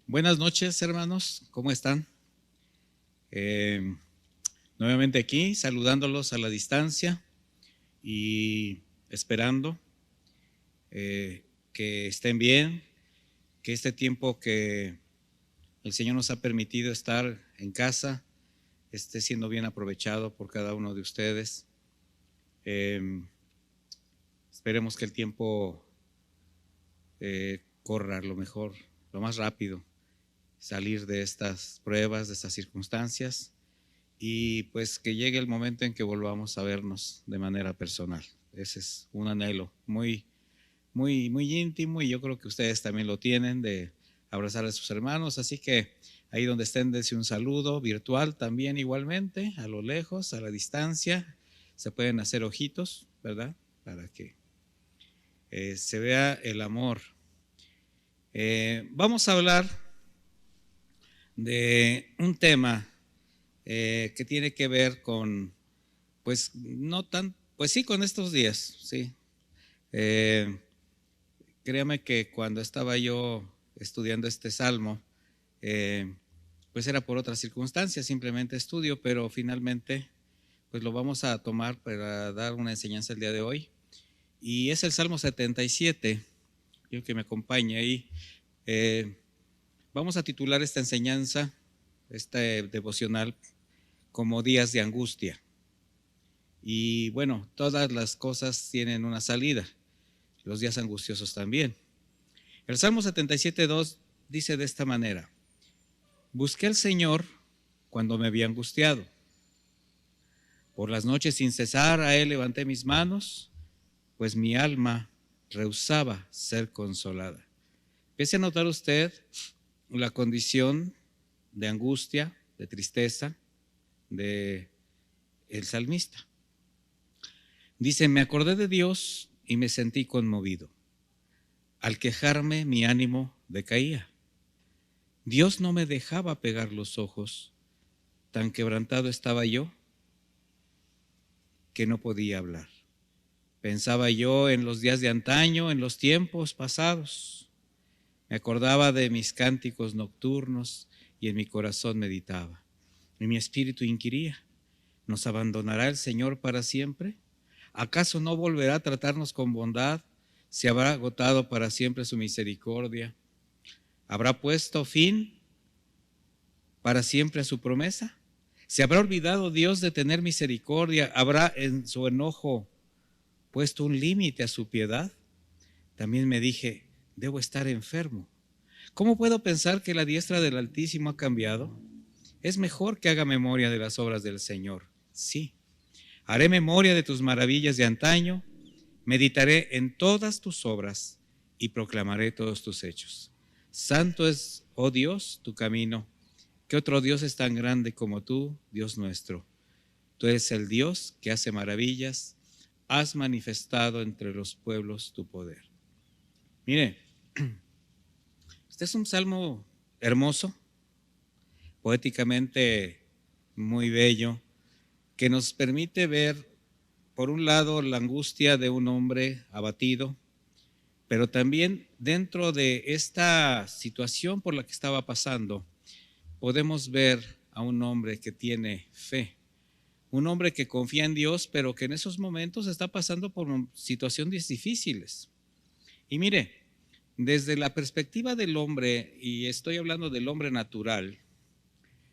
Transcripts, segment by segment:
Buenas noches, hermanos, ¿cómo están? Eh, Nuevamente aquí, saludándolos a la distancia y esperando que estén bien, que este tiempo que el Señor nos ha permitido estar en casa esté siendo bien aprovechado por cada uno de ustedes. Eh, Esperemos que el tiempo corra lo mejor, lo más rápido, salir de estas pruebas, de estas circunstancias. Y pues que llegue el momento en que volvamos a vernos de manera personal. Ese es un anhelo muy íntimo, y yo creo que ustedes también lo tienen, de abrazar a sus hermanos. Así que ahí donde estén, dense un saludo virtual también, igualmente, a lo lejos, a la distancia. Se pueden hacer ojitos, ¿verdad? Para que se vea el amor. Vamos a hablar de un tema que tiene que ver con, pues no tan, pues sí, con estos días, sí. Créame que cuando estaba yo estudiando este salmo, pues era por otras circunstancias, simplemente estudio, pero finalmente pues lo vamos a tomar para dar una enseñanza el día de hoy. Y es el Salmo 77, quiero que me acompañe ahí. Vamos a titular esta enseñanza, este devocional, como días de angustia. Y bueno, todas las cosas tienen una salida, los días angustiosos también. El Salmo 77:2 dice de esta manera: busqué al Señor cuando me había angustiado. Por las noches sin cesar a Él levanté mis manos, pues mi alma rehusaba ser consolada. Empiece a notar usted la condición de angustia, de tristeza de el salmista. Dice: me acordé de Dios y me sentí conmovido. Al quejarme, mi ánimo decaía. Dios no me dejaba pegar los ojos. Tan quebrantado estaba yo que no podía hablar. Pensaba yo en los días de antaño, en los tiempos pasados. Me acordaba de mis cánticos nocturnos y en mi corazón meditaba. Y mi espíritu inquiría: ¿nos abandonará el Señor para siempre? ¿Acaso no volverá a tratarnos con bondad? ¿Se habrá agotado para siempre su misericordia? ¿Habrá puesto fin para siempre a su promesa? ¿Se habrá olvidado Dios de tener misericordia? ¿Habrá en su enojo puesto un límite a su piedad? También me dije: debo estar enfermo. ¿Cómo puedo pensar que la diestra del Altísimo ha cambiado? Es mejor que haga memoria de las obras del Señor. Sí, haré memoria de tus maravillas de antaño, meditaré en todas tus obras y proclamaré todos tus hechos. Santo es, oh Dios, tu camino. ¿Qué otro Dios es tan grande como tú, Dios nuestro? Tú eres el Dios que hace maravillas, has manifestado entre los pueblos tu poder. Mire, este es un salmo hermoso, poéticamente muy bello, que nos permite ver, por un lado, la angustia de un hombre abatido, pero también dentro de esta situación por la que estaba pasando, podemos ver a un hombre que tiene fe, un hombre que confía en Dios, pero que en esos momentos está pasando por situaciones difíciles. Y mire, desde la perspectiva del hombre, y estoy hablando del hombre natural,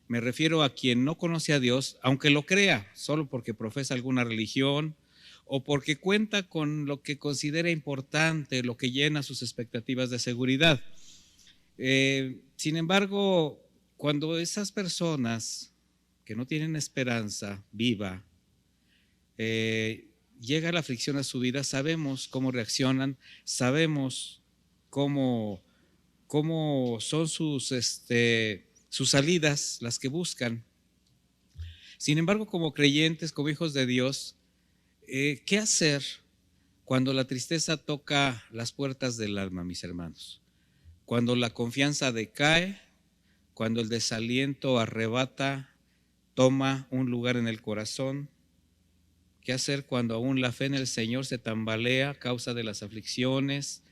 me refiero a quien no conoce a Dios, aunque lo crea, solo porque profesa alguna religión o porque cuenta con lo que considera importante, lo que llena sus expectativas de seguridad. Sin embargo, cuando esas personas que no tienen esperanza viva, llega la aflicción a su vida, sabemos cómo reaccionan, sabemos cómo, cómo son sus salidas, las que buscan. Sin embargo, como creyentes, como hijos de Dios, ¿qué hacer cuando la tristeza toca las puertas del alma, mis hermanos? Cuando la confianza decae, cuando el desaliento arrebata, toma un lugar en el corazón. ¿Qué hacer cuando aún la fe en el Señor se tambalea a causa de las aflicciones?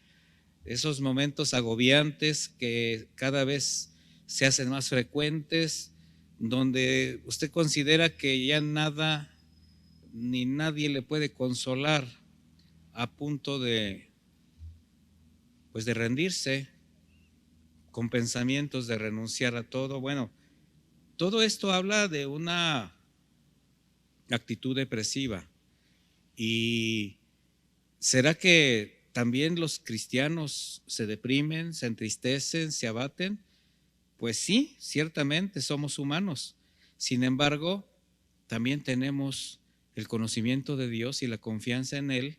Esos momentos agobiantes que cada vez se hacen más frecuentes, donde usted considera que ya nada ni nadie le puede consolar, a punto de, pues, de rendirse, con pensamientos de renunciar a todo. Bueno, todo esto habla de una actitud depresiva. ¿Y será que también los cristianos se deprimen, se entristecen, se abaten? Pues sí, ciertamente somos humanos. Sin embargo, también tenemos el conocimiento de Dios y la confianza en Él,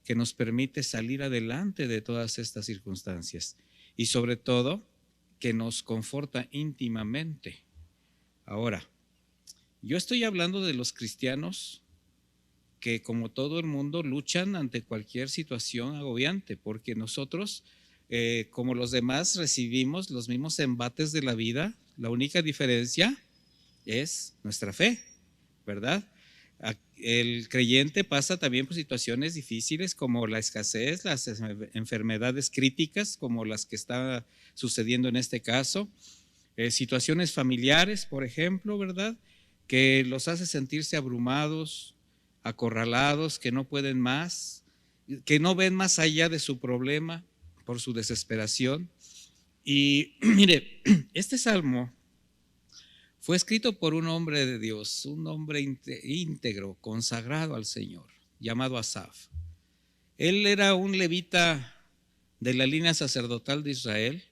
que nos permite salir adelante de todas estas circunstancias, y sobre todo que nos conforta íntimamente. Ahora, yo estoy hablando de los cristianos que, como todo el mundo, luchan ante cualquier situación agobiante, porque nosotros, como los demás, recibimos los mismos embates de la vida. La única diferencia es nuestra fe, ¿verdad? El creyente pasa también por situaciones difíciles, como la escasez, las enfermedades críticas como las que está sucediendo en este caso, situaciones familiares, por ejemplo, ¿verdad?, que los hace sentirse abrumados, acorralados, que no pueden más, que no ven más allá de su problema por su desesperación. Y mire, este salmo fue escrito por un hombre de Dios, un hombre íntegro, consagrado al Señor, llamado Asaf. Él era un levita de la línea sacerdotal de Israel,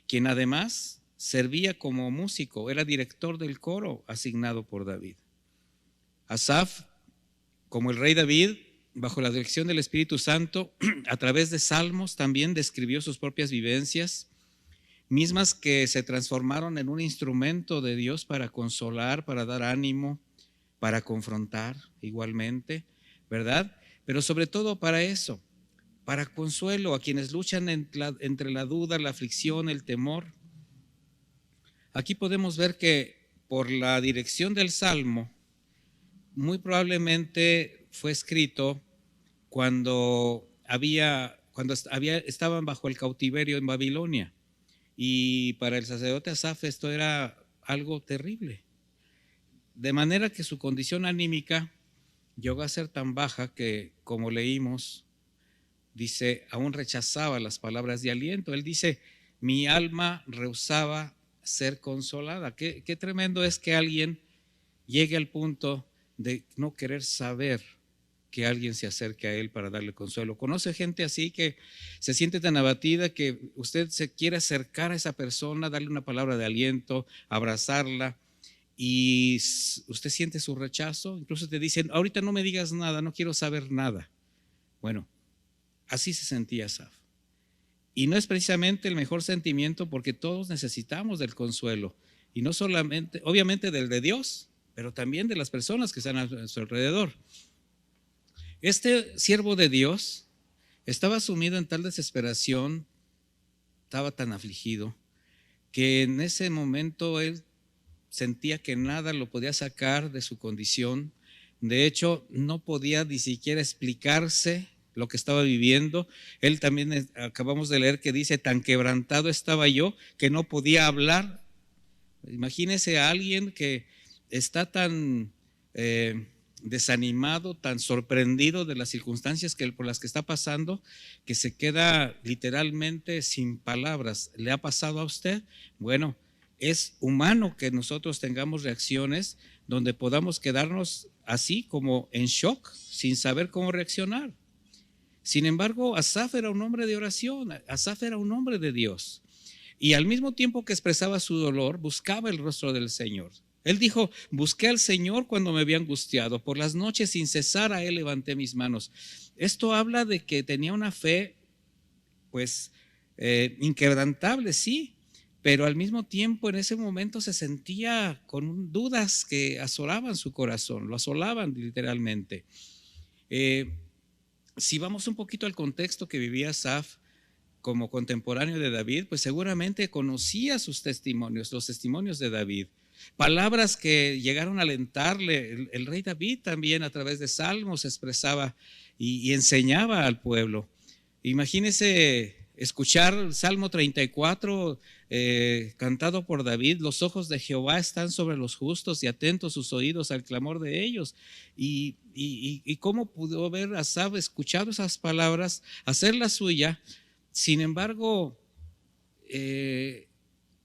quien además servía como músico, era director del coro asignado por David. Asaf, como el rey David, bajo la dirección del Espíritu Santo, a través de salmos también describió sus propias vivencias, mismas que se transformaron en un instrumento de Dios para consolar, para dar ánimo, para confrontar igualmente, ¿verdad? Pero sobre todo para eso, para consuelo a quienes luchan entre la duda, la aflicción, el temor. Aquí podemos ver que por la dirección del Salmo, muy probablemente fue escrito cuando estaban bajo el cautiverio en Babilonia. Y para el sacerdote Asaf esto era algo terrible. De manera que su condición anímica llegó a ser tan baja que, como leímos, dice, aún rechazaba las palabras de aliento. Él dice, mi alma rehusaba ser consolada. Qué tremendo es que alguien llegue al punto de no querer saber que alguien se acerque a él para darle consuelo. ¿Conoce gente así que se siente tan abatida que usted se quiere acercar a esa persona, darle una palabra de aliento, abrazarla, y usted siente su rechazo? Incluso te dicen, ahorita no me digas nada, no quiero saber nada. Bueno, así se sentía Asaf. Y no es precisamente el mejor sentimiento, porque todos necesitamos del consuelo, y no solamente, obviamente, del de Dios, pero también de las personas que están a su alrededor. Este siervo de Dios estaba sumido en tal desesperación, estaba tan afligido, que en ese momento él sentía que nada lo podía sacar de su condición. De hecho, no podía ni siquiera explicarse lo que estaba viviendo. Él también, acabamos de leer que dice, tan quebrantado estaba yo que no podía hablar. Imagínese a alguien que está tan desanimado, tan sorprendido de las circunstancias por las que está pasando, que se queda literalmente sin palabras. ¿Le ha pasado a usted? Bueno, es humano que nosotros tengamos reacciones donde podamos quedarnos así como en shock, sin saber cómo reaccionar. Sin embargo, Asaf era un hombre de oración, Asaf era un hombre de Dios, y al mismo tiempo que expresaba su dolor, buscaba el rostro del Señor. Él dijo, busqué al Señor cuando me había angustiado, por las noches sin cesar a Él levanté mis manos. Esto habla de que tenía una fe, pues, inquebrantable, sí, pero al mismo tiempo en ese momento se sentía con dudas que asolaban su corazón, lo asolaban literalmente. Si vamos un poquito al contexto que vivía Asaf como contemporáneo de David, pues seguramente conocía sus testimonios, los testimonios de David, palabras que llegaron a alentarle. El rey David también a través de salmos expresaba y enseñaba al pueblo. Imagínese escuchar el Salmo 34 cantado por David: los ojos de Jehová están sobre los justos y atentos sus oídos al clamor de ellos. Y cómo pudo haber Asaf escuchado esas palabras, hacerla suya. Sin embargo,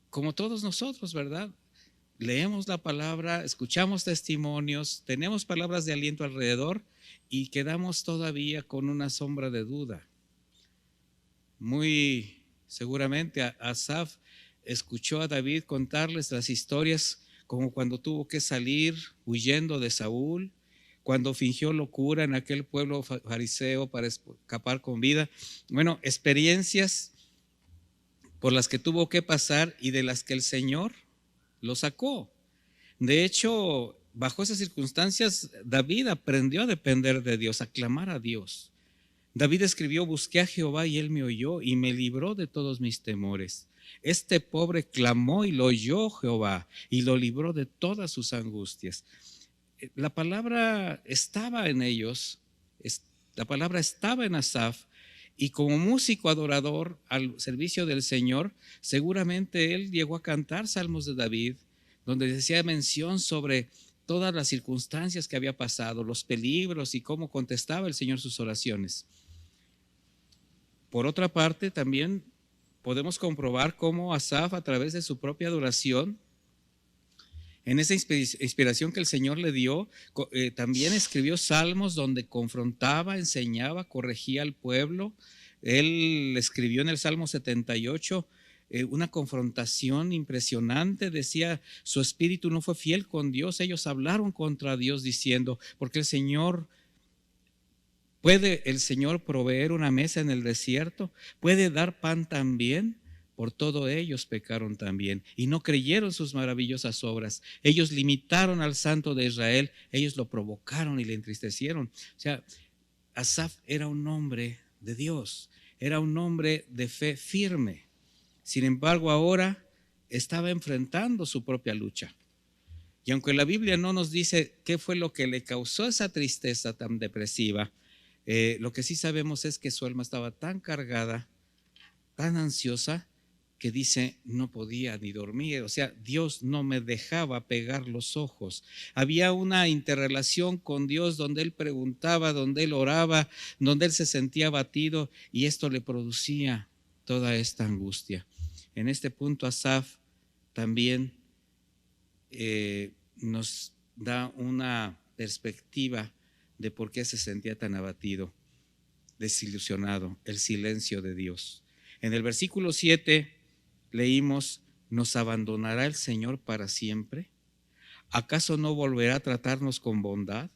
como todos nosotros, ¿verdad? Leemos la palabra, escuchamos testimonios, tenemos palabras de aliento alrededor y quedamos todavía con una sombra de duda. Muy seguramente Asaf escuchó a David contarles las historias, como cuando tuvo que salir huyendo de Saúl, cuando fingió locura en aquel pueblo fariseo para escapar con vida. Bueno, experiencias por las que tuvo que pasar y de las que el Señor lo sacó. De hecho, bajo esas circunstancias, David aprendió a depender de Dios, a clamar a Dios. David escribió: busqué a Jehová y él me oyó y me libró de todos mis temores. Este pobre clamó y lo oyó Jehová y lo libró de todas sus angustias. La palabra estaba en ellos, la palabra estaba en Asaf, y como músico adorador al servicio del Señor, seguramente él llegó a cantar salmos de David, donde decía mención sobre todas las circunstancias que había pasado, los peligros y cómo contestaba el Señor sus oraciones. Por otra parte, también podemos comprobar cómo Asaf, a través de su propia adoración, en esa inspiración que el Señor le dio, también escribió salmos donde confrontaba, enseñaba, corregía al pueblo. Él escribió en el Salmo 78 una confrontación impresionante. Decía: su espíritu no fue fiel con Dios. Ellos hablaron contra Dios diciendo: porque ¿puede el Señor proveer una mesa en el desierto? ¿Puede dar pan también? Por todo ellos pecaron también y no creyeron sus maravillosas obras. Ellos limitaron al Santo de Israel, ellos lo provocaron y le entristecieron. O sea, Asaf era un hombre de Dios, era un hombre de fe firme. Sin embargo, ahora estaba enfrentando su propia lucha. Y aunque la Biblia no nos dice qué fue lo que le causó esa tristeza tan depresiva, lo que sí sabemos es que su alma estaba tan cargada, tan ansiosa, que dice: no podía ni dormir. O sea, Dios no me dejaba pegar los ojos. Había una interrelación con Dios donde él preguntaba, donde él oraba, donde él se sentía abatido, y esto le producía toda esta angustia. En este punto, Asaf también nos da una perspectiva de por qué se sentía tan abatido, desilusionado: el silencio de Dios. En el versículo 7 leímos: ¿nos abandonará el Señor para siempre? ¿Acaso no volverá a tratarnos con bondad?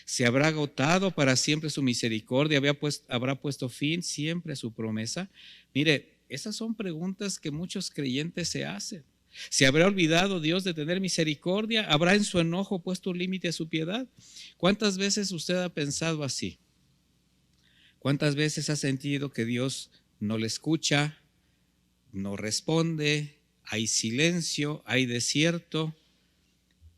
¿Se habrá agotado para siempre su misericordia? ¿Habrá puesto fin siempre a su promesa? Mire, esas son preguntas que muchos creyentes se hacen. ¿Se habrá olvidado Dios de tener misericordia? ¿Habrá en su enojo puesto un límite a su piedad? ¿Cuántas veces usted ha pensado así? ¿Cuántas veces ha sentido que Dios no le escucha, no responde, hay silencio, hay desierto?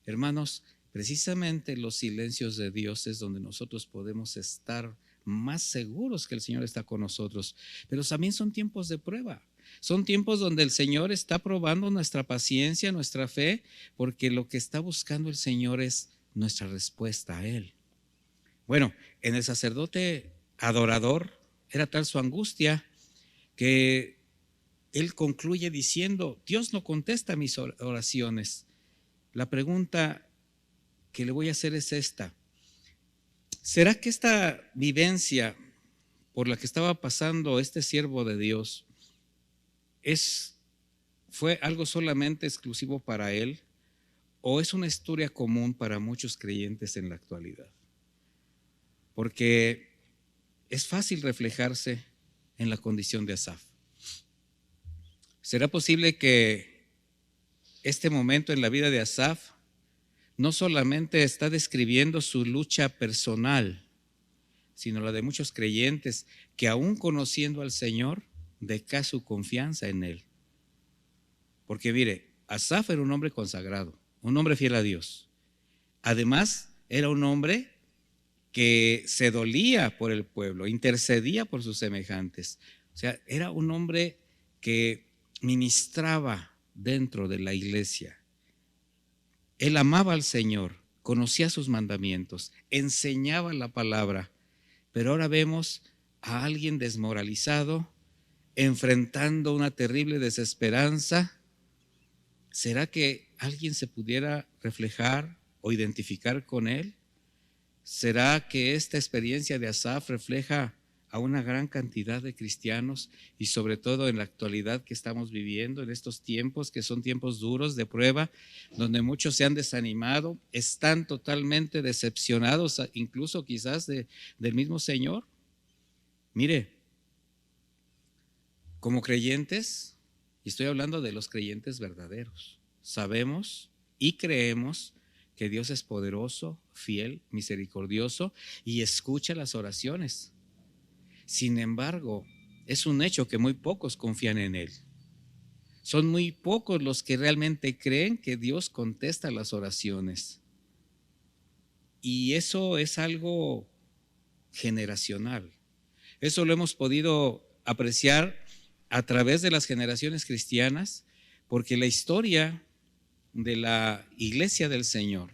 Hermanos, precisamente los silencios de Dios es donde nosotros podemos estar más seguros que el Señor está con nosotros. Pero también son tiempos de prueba. Son tiempos donde el Señor está probando nuestra paciencia, nuestra fe, porque lo que está buscando el Señor es nuestra respuesta a Él. Bueno, en el sacerdote adorador era tal su angustia que él concluye diciendo: Dios no contesta mis oraciones. La pregunta que le voy a hacer es esta: ¿será que esta vivencia por la que estaba pasando este siervo de Dios fue algo solamente exclusivo para él, o es una historia común para muchos creyentes en la actualidad? Porque es fácil reflejarse en la condición de Asaf. ¿Será posible que este momento en la vida de Asaf no solamente está describiendo su lucha personal, sino la de muchos creyentes que, aún conociendo al Señor, decae su confianza en Él? Porque mire, Asaf era un hombre consagrado, un hombre fiel a Dios. Además, era un hombre que se dolía por el pueblo, intercedía por sus semejantes. O sea, era un hombre que ministraba dentro de la iglesia. Él amaba al Señor, conocía sus mandamientos, enseñaba la palabra, pero ahora vemos a alguien desmoralizado, enfrentando una terrible desesperanza. ¿Será que alguien se pudiera reflejar o identificar con él? ¿Será que esta experiencia de Asaf refleja a una gran cantidad de cristianos y sobre todo en la actualidad que estamos viviendo, en estos tiempos que son tiempos duros de prueba, donde muchos se han desanimado, están totalmente decepcionados, incluso quizás del mismo Señor? Mire, como creyentes, y estoy hablando de los creyentes verdaderos, sabemos y creemos que Dios es poderoso, fiel, misericordioso y escucha las oraciones. Sin embargo, es un hecho que muy pocos confían en Él. Son muy pocos los que realmente creen que Dios contesta las oraciones. Y eso es algo generacional. Eso lo hemos podido apreciar a través de las generaciones cristianas, porque la historia de la iglesia del Señor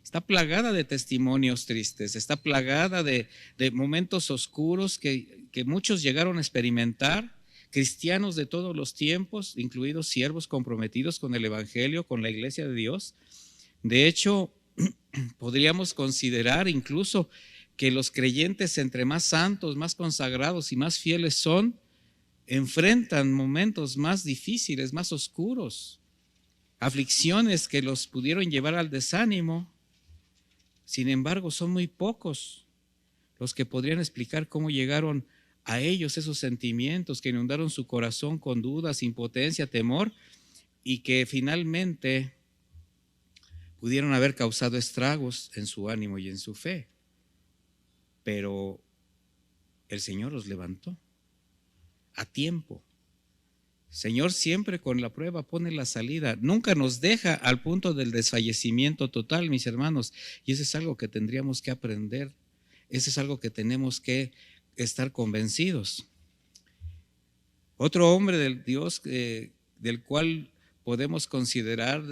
está plagada de testimonios tristes, está plagada de momentos oscuros que muchos llegaron a experimentar, cristianos de todos los tiempos, incluidos siervos comprometidos con el Evangelio, con la iglesia de Dios. De hecho, podríamos considerar incluso que los creyentes, entre más santos, más consagrados y más fieles son, enfrentan momentos más difíciles, más oscuros, aflicciones que los pudieron llevar al desánimo. Sin embargo, son muy pocos los que podrían explicar cómo llegaron a ellos esos sentimientos que inundaron su corazón con dudas, impotencia, temor, y que finalmente pudieron haber causado estragos en su ánimo y en su fe. Pero el Señor los levantó a tiempo. Señor siempre con la prueba pone la salida, nunca nos deja al punto del desfallecimiento total, mis hermanos, y eso es algo que tendríamos que aprender, eso es algo que tenemos que estar convencidos. Otro hombre del Dios del cual podemos considerar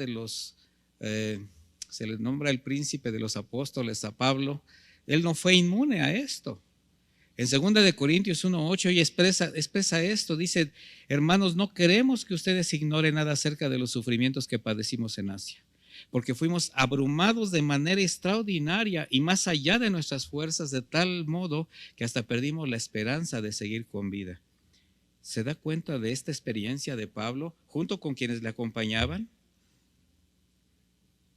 se le nombra el príncipe de los apóstoles a Pablo, él no fue inmune a esto. En 2 de Corintios 1:8 y expresa esto, dice: hermanos, no queremos que ustedes ignoren nada acerca de los sufrimientos que padecimos en Asia, porque fuimos abrumados de manera extraordinaria y más allá de nuestras fuerzas, de tal modo que hasta perdimos la esperanza de seguir con vida. ¿Se da cuenta de esta experiencia de Pablo junto con quienes le acompañaban?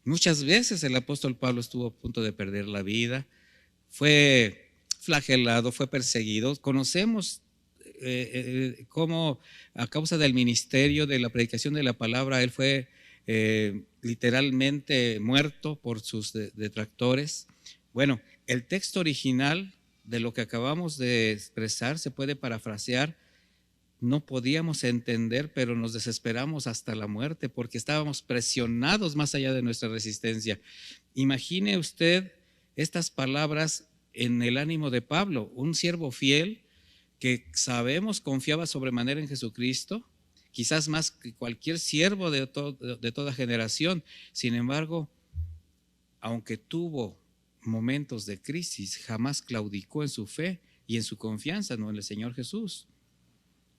Muchas veces el apóstol Pablo estuvo a punto de perder la vida, fue flagelado, fue perseguido. Conocemos cómo a causa del ministerio, de la predicación de la palabra, él fue literalmente muerto por sus detractores. Bueno, el texto original de lo que acabamos de expresar se puede parafrasear: no podíamos entender, pero nos desesperamos hasta la muerte porque estábamos presionados más allá de nuestra resistencia. Imagine usted estas palabras en el ánimo de Pablo, un siervo fiel que sabemos confiaba sobremanera en Jesucristo, quizás más que cualquier siervo de toda generación. Sin embargo, aunque tuvo momentos de crisis, jamás claudicó en su fe y en su confianza, ¿no?, en el Señor Jesús.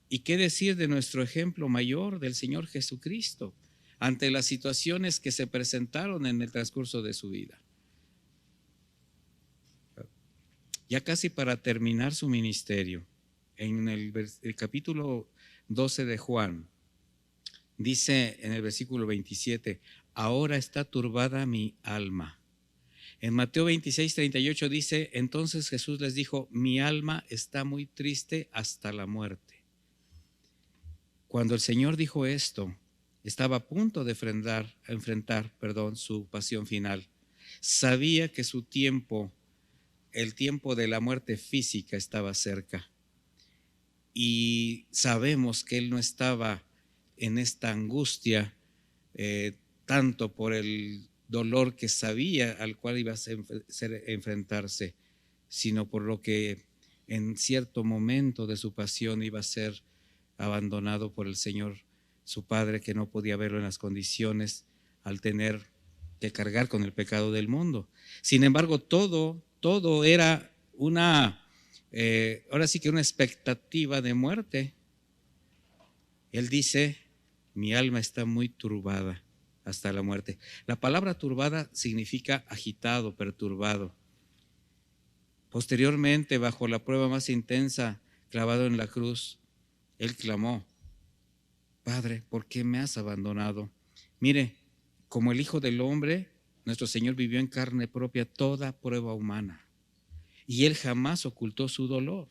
¿Y qué decir de nuestro ejemplo mayor, del Señor Jesucristo, ante las situaciones que se presentaron en el transcurso de su vida? Ya casi para terminar su ministerio, en el capítulo 12 de Juan, dice en el versículo 27, ahora está turbada mi alma. En Mateo 26:38 dice, entonces Jesús les dijo, mi alma está muy triste hasta la muerte. Cuando el Señor dijo esto, estaba a punto de enfrentar su pasión final. Sabía que su tiempo, el tiempo de la muerte física, estaba cerca. Y sabemos que él no estaba en esta angustia tanto por el dolor que sabía al cual iba a enfrentarse, sino por lo que en cierto momento de su pasión iba a ser abandonado por el Señor, su Padre, que no podía verlo en las condiciones al tener que cargar con el pecado del mundo. Sin embargo, todo era ahora sí que una expectativa de muerte. Él dice, mi alma está muy turbada hasta la muerte. La palabra turbada significa agitado, perturbado. Posteriormente, bajo la prueba más intensa, clavado en la cruz, él clamó, Padre, ¿por qué me has abandonado? Mire, como el Hijo del Hombre, nuestro Señor vivió en carne propia toda prueba humana. Y Él jamás ocultó su dolor.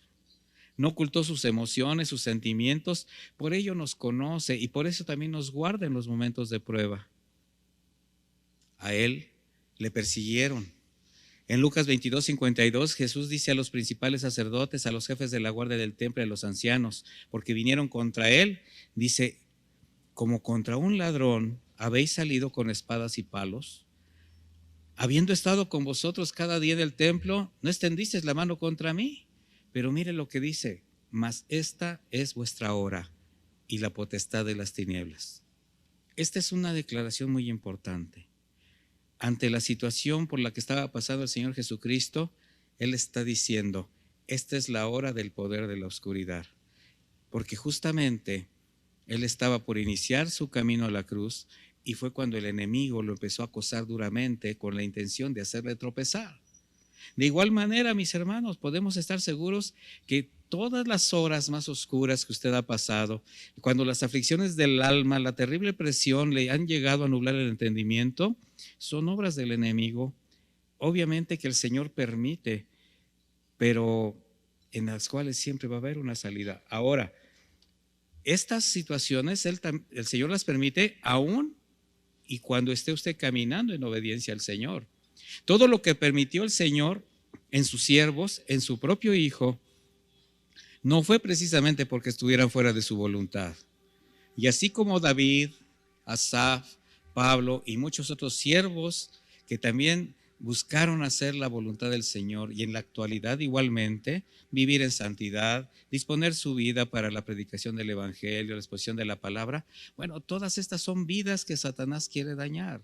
No ocultó sus emociones, sus sentimientos. Por ello nos conoce y por eso también nos guarda en los momentos de prueba. A Él le persiguieron. En Lucas 22:52, Jesús dice a los principales sacerdotes, a los jefes de la guardia del templo y a los ancianos, porque vinieron contra Él, dice, como contra un ladrón, ¿habéis salido con espadas y palos? Habiendo estado con vosotros cada día en el templo, ¿no extendisteis la mano contra mí? Pero mire lo que dice, mas esta es vuestra hora y la potestad de las tinieblas. Esta es una declaración muy importante. Ante la situación por la que estaba pasando el Señor Jesucristo, Él está diciendo, esta es la hora del poder de la oscuridad. Porque justamente Él estaba por iniciar su camino a la cruz y fue cuando el enemigo lo empezó a acosar duramente con la intención de hacerle tropezar. De igual manera, mis hermanos, podemos estar seguros que todas las horas más oscuras que usted ha pasado, cuando las aflicciones del alma, la terrible presión le han llegado a nublar el entendimiento, son obras del enemigo. Obviamente que el Señor permite, pero en las cuales siempre va a haber una salida. Ahora, estas situaciones el Señor las permite aún y cuando esté usted caminando en obediencia al Señor. Todo lo que permitió el Señor en sus siervos, en su propio Hijo, no fue precisamente porque estuvieran fuera de su voluntad. Y así como David, Asaf, Pablo y muchos otros siervos que también buscaron hacer la voluntad del Señor y en la actualidad igualmente vivir en santidad, disponer su vida para la predicación del Evangelio, la exposición de la palabra. Bueno, todas estas son vidas que Satanás quiere dañar.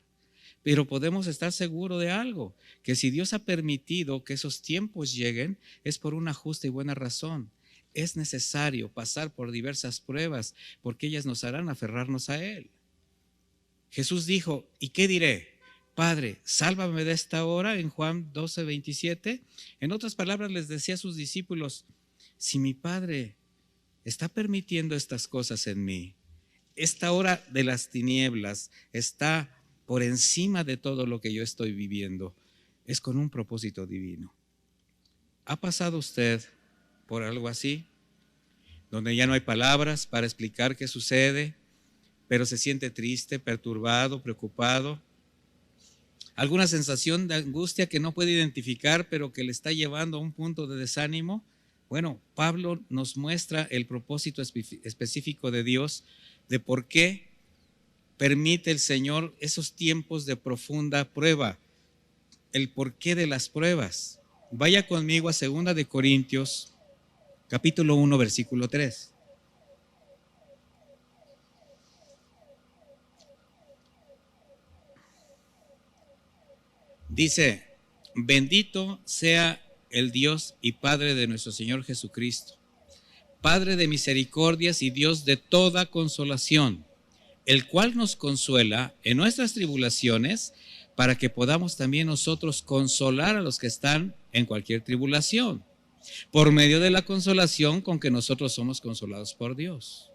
Pero podemos estar seguros de algo, que si Dios ha permitido que esos tiempos lleguen, es por una justa y buena razón. Es necesario pasar por diversas pruebas, porque ellas nos harán aferrarnos a Él. Jesús dijo, ¿y qué diré? Padre, sálvame de esta hora, en Juan 12:27. En otras palabras les decía a sus discípulos, si mi Padre está permitiendo estas cosas en mí, esta hora de las tinieblas está por encima de todo lo que yo estoy viviendo, es con un propósito divino. ¿Ha pasado usted por algo así? Donde ya no hay palabras para explicar qué sucede, pero se siente triste, perturbado, preocupado. Alguna sensación de angustia que no puede identificar, pero que le está llevando a un punto de desánimo. Bueno, Pablo nos muestra el propósito específico de Dios, de por qué permite el Señor esos tiempos de profunda prueba, el porqué de las pruebas. Vaya conmigo a 2 de Corintios, capítulo 1, versículo 3. Dice, bendito sea el Dios y Padre de nuestro Señor Jesucristo, Padre de misericordias y Dios de toda consolación, el cual nos consuela en nuestras tribulaciones para que podamos también nosotros consolar a los que están en cualquier tribulación, por medio de la consolación con que nosotros somos consolados por Dios.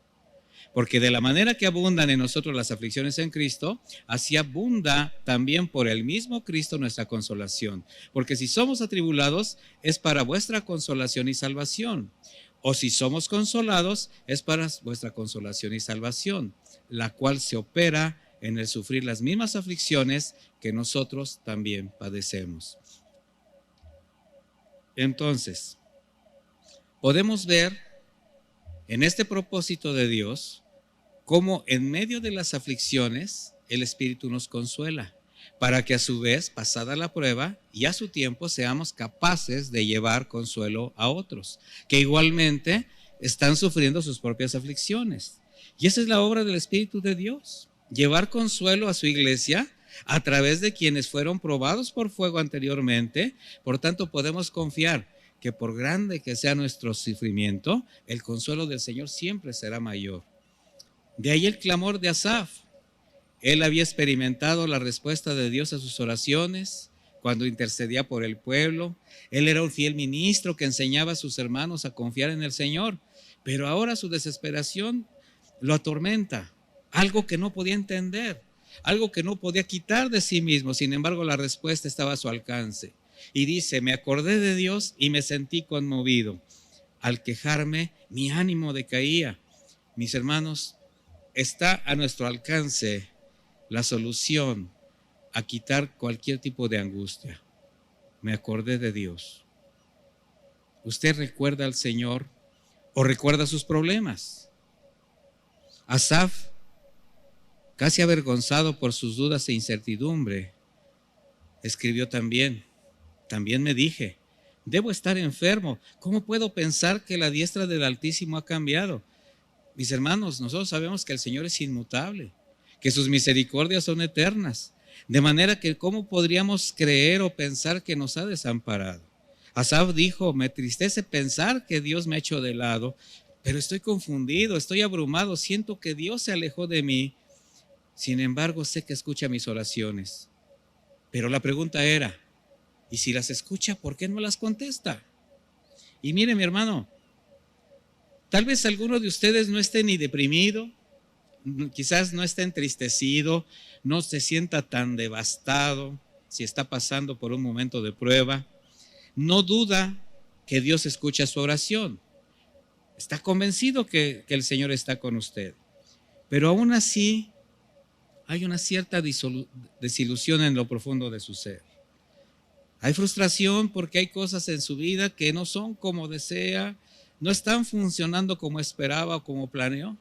Porque de la manera que abundan en nosotros las aflicciones en Cristo, así abunda también por el mismo Cristo nuestra consolación. Porque si somos atribulados, es para vuestra consolación y salvación. O si somos consolados, es para vuestra consolación y salvación, la cual se opera en el sufrir las mismas aflicciones que nosotros también padecemos. Entonces, podemos ver en este propósito de Dios cómo en medio de las aflicciones el Espíritu nos consuela. para que a su vez, pasada la prueba y a su tiempo, seamos capaces de llevar consuelo a otros, que igualmente están sufriendo sus propias aflicciones. Y esa es la obra del Espíritu de Dios, llevar consuelo a su iglesia a través de quienes fueron probados por fuego anteriormente. Por tanto, podemos confiar que por grande que sea nuestro sufrimiento, el consuelo del Señor siempre será mayor. De ahí el clamor de Asaf. Él había experimentado la respuesta de Dios a sus oraciones cuando intercedía por el pueblo. Él era un fiel ministro que enseñaba a sus hermanos a confiar en el Señor, pero ahora su desesperación lo atormenta, algo que no podía entender, algo que no podía quitar de sí mismo. Sin embargo, la respuesta estaba a su alcance. Y dice: me acordé de Dios y me sentí conmovido. Al quejarme, mi ánimo decaía. Mis hermanos, está a nuestro alcance la solución a quitar cualquier tipo de angustia. Me acordé de Dios. ¿Usted recuerda al Señor o recuerda sus problemas? Asaf, casi avergonzado por sus dudas e incertidumbre, escribió también me dije: debo estar enfermo. ¿Cómo puedo pensar que la diestra del Altísimo ha cambiado? Mis hermanos, nosotros sabemos que el Señor es inmutable, que sus misericordias son eternas, de manera que ¿cómo podríamos creer o pensar que nos ha desamparado? Asaf dijo: me entristece pensar que Dios me ha hecho de lado, pero estoy confundido, estoy abrumado, siento que Dios se alejó de mí. Sin embargo, sé que escucha mis oraciones. Pero la pregunta era: ¿y si las escucha, por qué no las contesta? Y mire, mi hermano, tal vez alguno de ustedes no esté ni deprimido, quizás no esté entristecido, no se sienta tan devastado si está pasando por un momento de prueba. No duda que Dios escucha su oración. Está convencido que el Señor está con usted. Pero aún así hay una cierta desilusión en lo profundo de su ser. Hay frustración porque hay cosas en su vida que no son como desea, no están funcionando como esperaba o como planeó.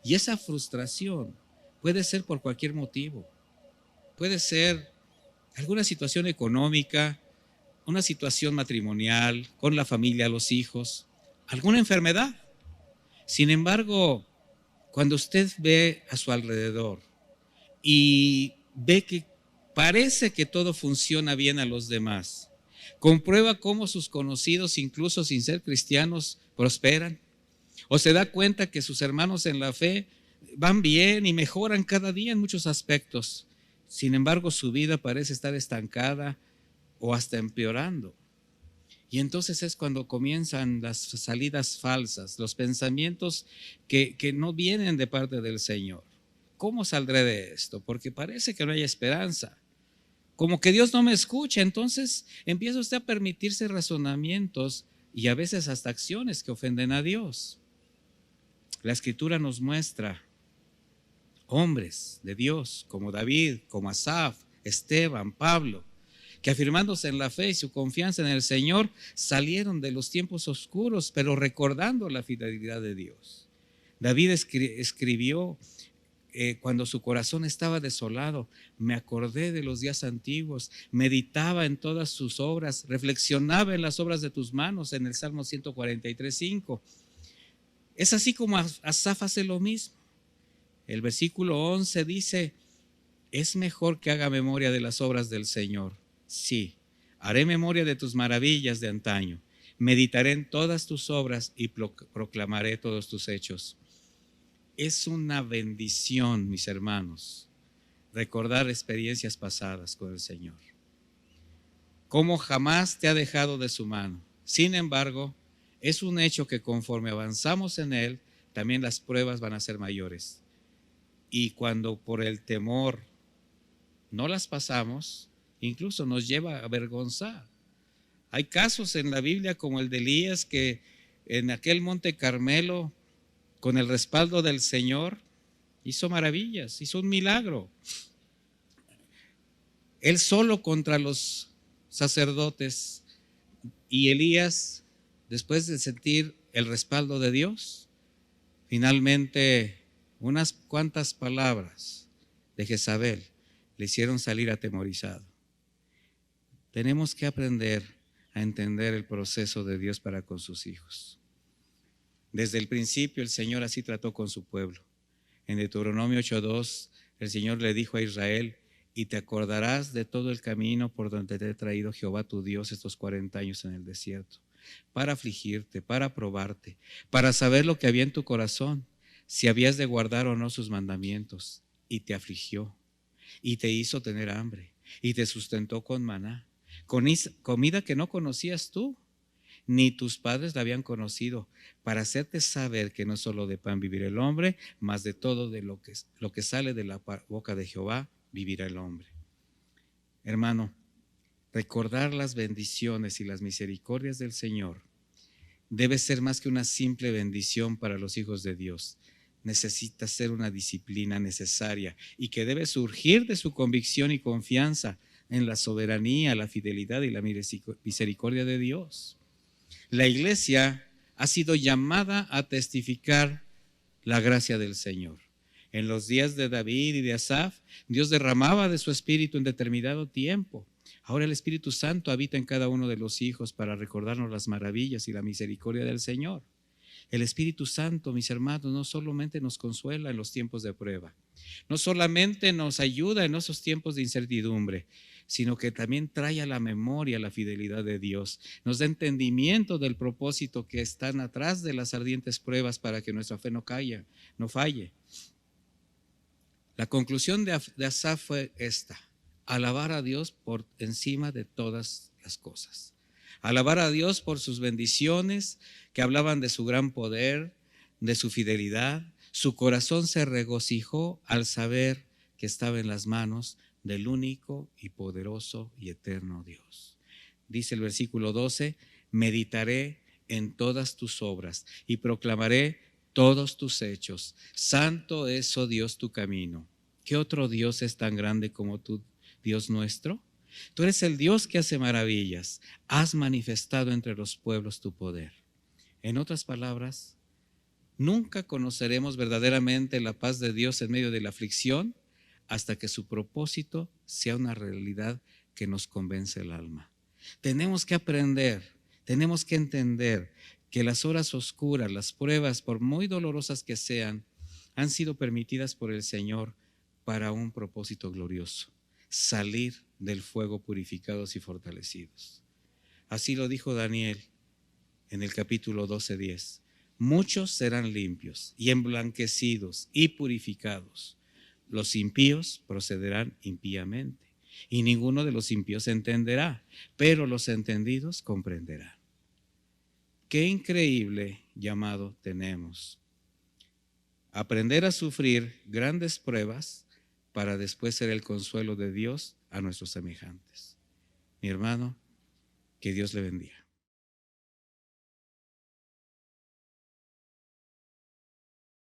Y esa frustración puede ser por cualquier motivo. Puede ser alguna situación económica, una situación matrimonial, con la familia, los hijos, alguna enfermedad. Sin embargo, cuando usted ve a su alrededor y ve que parece que todo funciona bien a los demás, comprueba cómo sus conocidos, incluso sin ser cristianos, prosperan, o se da cuenta que sus hermanos en la fe van bien y mejoran cada día en muchos aspectos. Sin embargo, su vida parece estar estancada o hasta empeorando. Y entonces es cuando comienzan las salidas falsas, los pensamientos que no vienen de parte del Señor. ¿Cómo saldré de esto? Porque parece que no hay esperanza. Como que Dios no me escucha. Entonces empieza usted a permitirse razonamientos y a veces hasta acciones que ofenden a Dios. La Escritura nos muestra hombres de Dios como David, como Asaf, Esteban, Pablo, que afirmándose en la fe y su confianza en el Señor, salieron de los tiempos oscuros, pero recordando la fidelidad de Dios. David escribió cuando su corazón estaba desolado: me acordé de los días antiguos, meditaba en todas sus obras, reflexionaba en las obras de tus manos, en el Salmo 143:5. Es así como Asaf hace lo mismo. El versículo 11 dice: es mejor que haga memoria de las obras del Señor. Sí, haré memoria de tus maravillas de antaño. Meditaré en todas tus obras y proclamaré todos tus hechos. Es una bendición, mis hermanos, recordar experiencias pasadas con el Señor. Cómo jamás te ha dejado de su mano. Sin embargo, es un hecho que conforme avanzamos en Él, también las pruebas van a ser mayores. Y cuando por el temor no las pasamos, incluso nos lleva a avergonzar. Hay casos en la Biblia como el de Elías, que en aquel monte Carmelo, con el respaldo del Señor, hizo maravillas, hizo un milagro. Él solo contra los sacerdotes, y Elías, después de sentir el respaldo de Dios, finalmente unas cuantas palabras de Jezabel le hicieron salir atemorizado. Tenemos que aprender a entender el proceso de Dios para con sus hijos. Desde el principio el Señor así trató con su pueblo. En Deuteronomio 8:2 el Señor le dijo a Israel: y te acordarás de todo el camino por donde te ha traído Jehová tu Dios estos 40 años en el desierto, para afligirte, para probarte, para saber lo que había en tu corazón, si habías de guardar o no sus mandamientos. Y te afligió, y te hizo tener hambre, y te sustentó con maná, con comida que no conocías tú, ni tus padres la habían conocido, para hacerte saber que no solo de pan vivirá el hombre, mas de todo de lo que sale de la boca de Jehová vivirá el hombre. Hermano, recordar las bendiciones y las misericordias del Señor debe ser más que una simple bendición para los hijos de Dios. Necesita ser una disciplina necesaria y que debe surgir de su convicción y confianza en la soberanía, la fidelidad y la misericordia de Dios. La iglesia ha sido llamada a testificar la gracia del Señor. En los días de David y de Asaf, Dios derramaba de su espíritu en determinado tiempo. Ahora el Espíritu Santo habita en cada uno de los hijos para recordarnos las maravillas y la misericordia del Señor. El Espíritu Santo, mis hermanos, no solamente nos consuela en los tiempos de prueba, no solamente nos ayuda en esos tiempos de incertidumbre, sino que también trae a la memoria la fidelidad de Dios, nos da entendimiento del propósito que están atrás de las ardientes pruebas para que nuestra fe no falle. La conclusión de Asaf fue esta: alabar a Dios por encima de todas las cosas. Alabar a Dios por sus bendiciones que hablaban de su gran poder, de su fidelidad. Su corazón se regocijó al saber que estaba en las manos del único y poderoso y eterno Dios. Dice el versículo 12: meditaré en todas tus obras y proclamaré todos tus hechos. Santo es, oh Dios, tu camino. ¿Qué otro Dios es tan grande como tú, Dios nuestro? Tú eres el Dios que hace maravillas. Has manifestado entre los pueblos tu poder. En otras palabras, nunca conoceremos verdaderamente la paz de Dios en medio de la aflicción hasta que su propósito sea una realidad que nos convence el alma. Tenemos que aprender, tenemos que entender que las horas oscuras, las pruebas, por muy dolorosas que sean, han sido permitidas por el Señor para un propósito glorioso: salir del fuego purificados y fortalecidos. Así lo dijo Daniel en el capítulo 12:10. Muchos serán limpios y emblanquecidos y purificados. Los impíos procederán impíamente, y ninguno de los impíos entenderá, pero los entendidos comprenderán. Qué increíble llamado tenemos: aprender a sufrir grandes pruebas para después ser el consuelo de Dios a nuestros semejantes. Mi hermano, que Dios le bendiga.